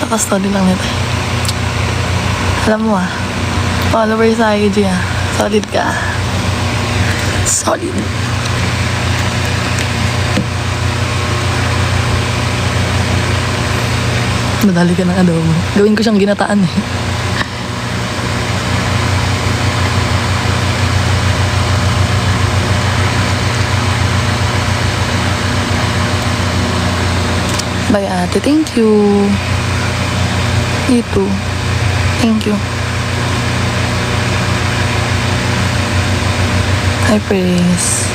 Kaka-story lang nito. Alam mo followers sa IG solid ka. Solid. Nadali ka ng adobo. Gawin ko siyang ginataan Bye ate, thank you. You too. Thank you. Hi, Praise.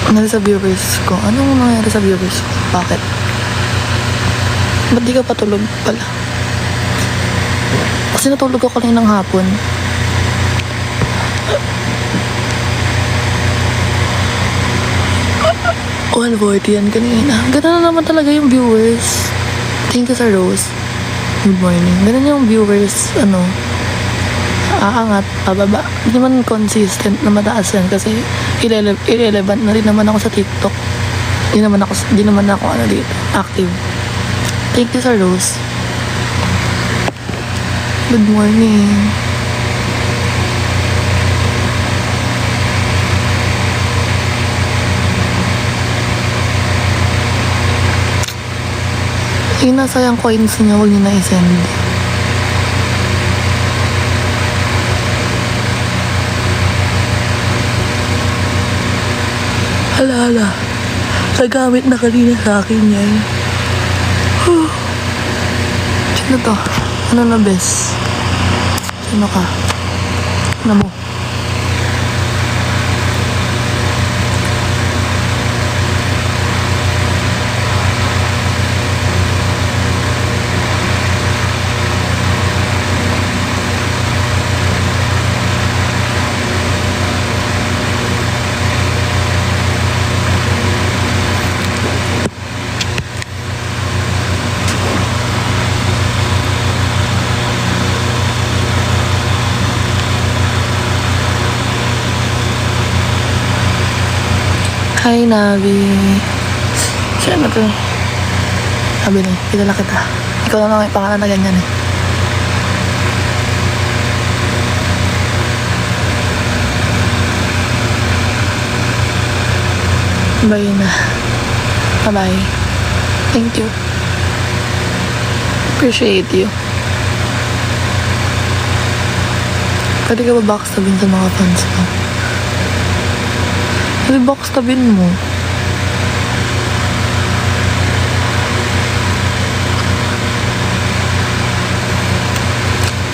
Ano sa viewers ko? Anong nangyari sa viewers ko? Bakit? Ba't di ka patulog pala? Kasi natulog ako kaninang hapon. Oh, 140 yan kanina. Ganun na naman talaga yung viewers. Thank you sa Rose. Good morning. Ganun yung viewers, aangat, pababa. Hindi man consistent na mataas yan kasi irrelevant na rin naman ako sa TikTok. Di naman ako dito, active. Thank you sa Rose. Good morning. Yung nasayang coins niya, huwag niyo na i-send. Hala. Nagamit na kanina sa akin yan. Sino to? Ano na, bes? Sino ka? Ano mo? Hi, Navi. Siya na to Sabi na, kilala kita. Ikaw na may pangalan na ganyan Bye na. Bye-bye. Thank you. Appreciate you. Pwede ka ba backstabin sa mga fans mo? Pwede backstabin mo.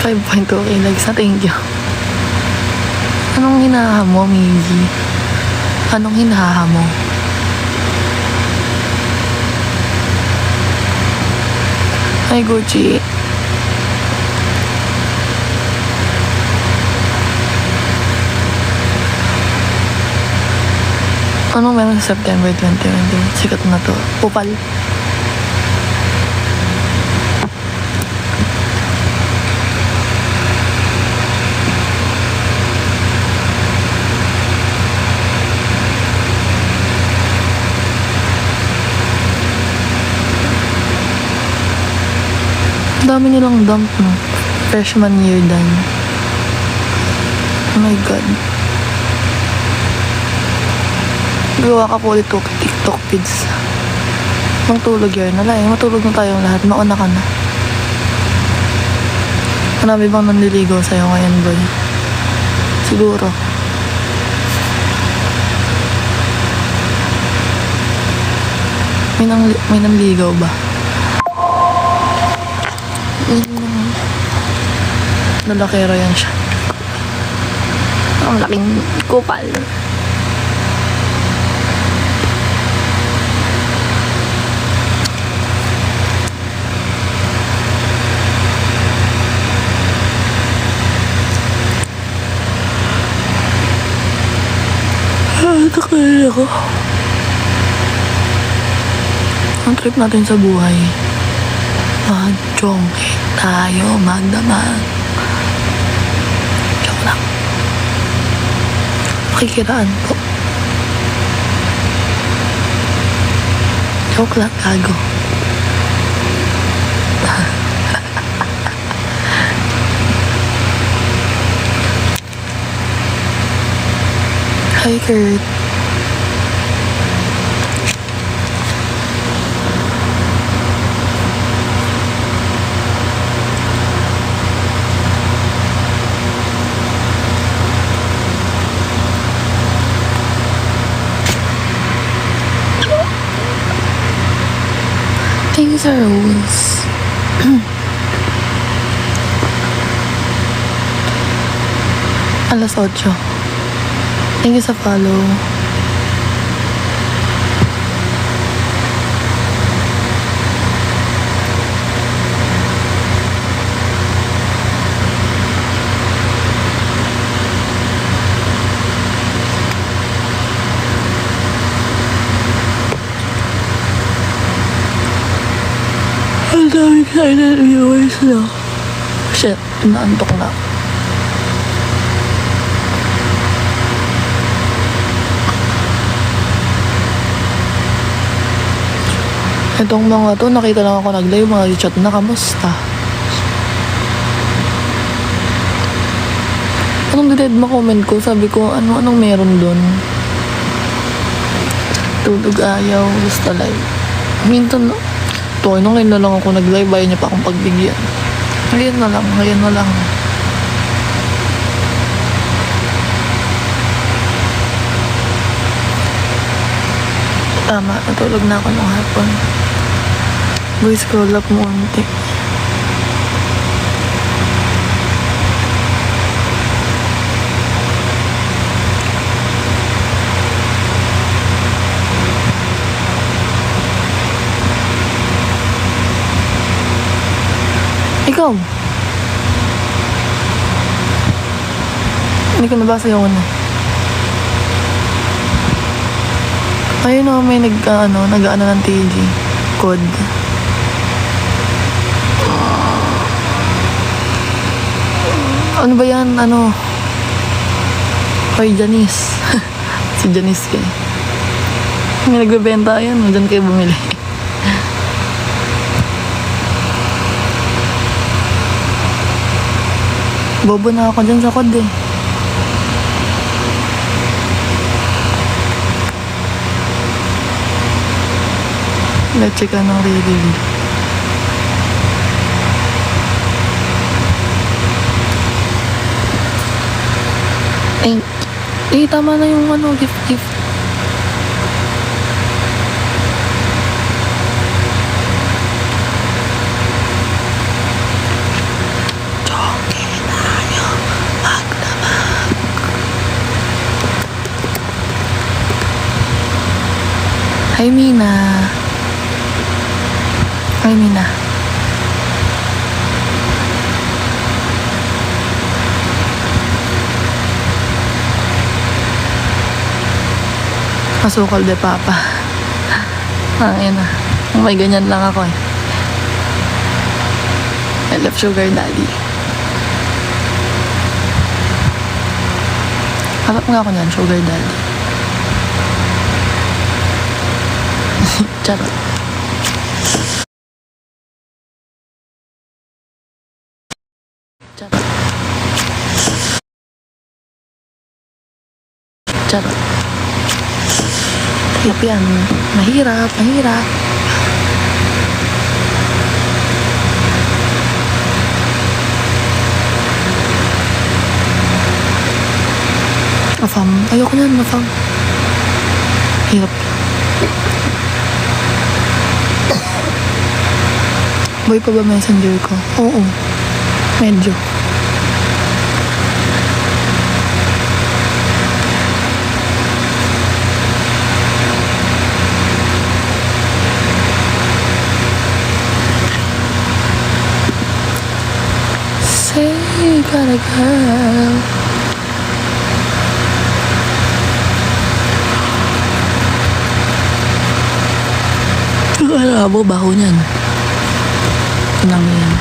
$5.2 likes na, thank you. Anong hinaha mo, Miji? Anong hinaha mo? Hi, Gucci. Anong meron sa September 2020? Sikat na to. Upal. Dami nilang dump freshman year done. Oh my God. Gawa ka po ulit TikTok kids. Magtulog yun. Matulog na tayong lahat. Mauna ka na. Marami bang nanliligaw sa'yo ngayon, boy? Siguro. May nanligaw ba? Lalakero yan siya. Ang laking kupal. Takay ako. Ang trip natin sa buhay. Mag-jonghe tayo, magdamag. Joke lang. Makikiraan po. Joke lang, gago. Hi, Kurt. Things are rules. Alas 8. Thank you sa follow. Ang daming silent viewers na. Shit, naantok na. Itong mga to, nakita lang ako nag-live, mga chat na, kamusta? Anong dined mo comment ko? Sabi ko, anong meron dun? Tulog ayaw, gusto live. Minsan, nung ngayon na lang ako nag-live, ayaw niya pa akong pagbigyan. Ngayon na lang. Tama, natulog na ako nung hapon. Boy, scroll up mo unti. Ikaw? Hindi ko nabasa yung ano. Ayun o, may nag-ano ng TG. Code. Ano ba yan? Hoy, Janice. Si Janice kayo. May nagbebenta yan. Diyan kayo bumili. Bobo na ako dyan sa code eh. Let's check ng review. Tama na yung gift. Joke tayo, magdamag. Hi, Mina. Masukal de papa. Ayun na. May ganyan lang ako eh. I love sugar daddy. Harap nga ako niyan, sugar daddy. Charot. Hirap yan. Mahirap. Mafam. Ayoko yan, mafam. Hirap. Boy pa ba messenger ko? Oo. Medyo. Say you got a girl. Ano mo, baho niyan. Nang yan.